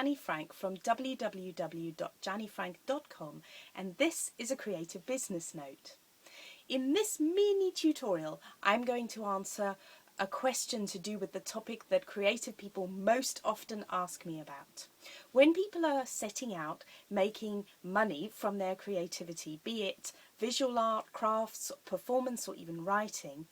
Janny Frank from www.jannyfrank.com, and this is a creative business note. In this mini tutorial, I'm going to answer a question to do with the topic that creative people most often ask me about. When people are setting out making money from their creativity, be it visual art, crafts, performance, or even writing,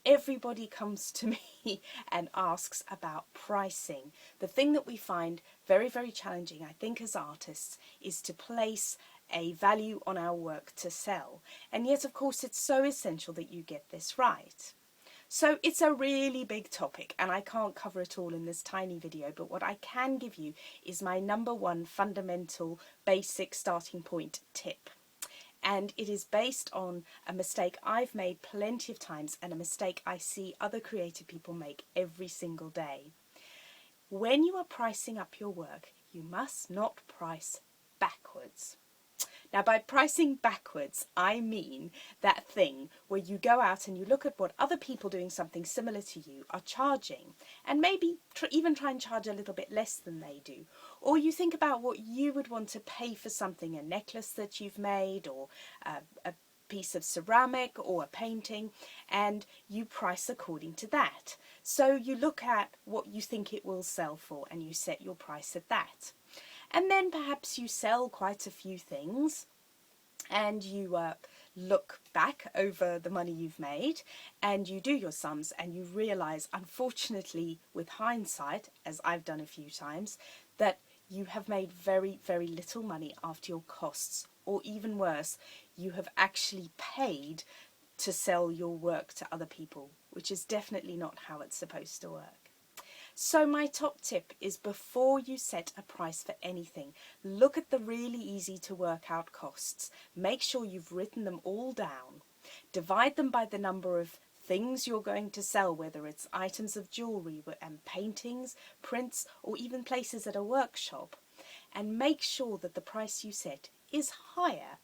everybody comes to me and asks about pricing. The thing that we find very, very challenging, I think, as artists, is to place a value on our work to sell. And yet, of course, it's so essential that you get this right. So it's a really big topic and I can't cover it all in this tiny video, but what I can give you is my number one fundamental basic starting point tip. And it is based on a mistake I've made plenty of times and a mistake I see other creative people make every single day. When you are pricing up your work, you must not price backwards. Now, by pricing backwards, I mean that thing where you go out and you look at what other people doing something similar to you are charging, and maybe even try and charge a little bit less than they do. Or you think about what you would want to pay for something, a necklace that you've made, or a piece of ceramic or a painting, and you price according to that. So you look at what you think it will sell for and you set your price at that. And then perhaps you sell quite a few things and you look back over the money you've made and you do your sums and you realise, unfortunately, with hindsight, as I've done a few times, that you have made very, very little money after your costs, or even worse, you have actually paid to sell your work to other people, which is definitely not how it's supposed to work. So my top tip is, before you set a price for anything, look at the really easy to work out costs. Make sure you've written them all down. Divide them by the number of things you're going to sell, whether it's items of jewellery and paintings, prints, or even places at a workshop. And make sure that the price you set is higher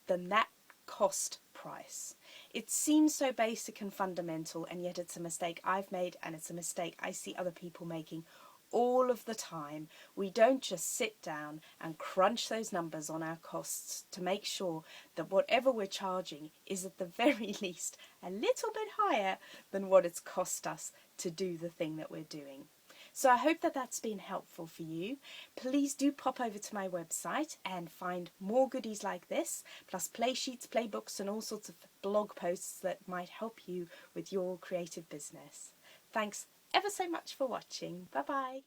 than that cost price. It seems so basic and fundamental, and yet it's a mistake I've made, and it's a mistake I see other people making all of the time. We don't just sit down and crunch those numbers on our costs to make sure that whatever we're charging is at the very least a little bit higher than what it's cost us to do the thing that we're doing. So I hope that that's been helpful for you. Please do pop over to my website and find more goodies like this, plus play sheets, playbooks, and all sorts of blog posts that might help you with your creative business. Thanks ever so much for watching. Bye bye.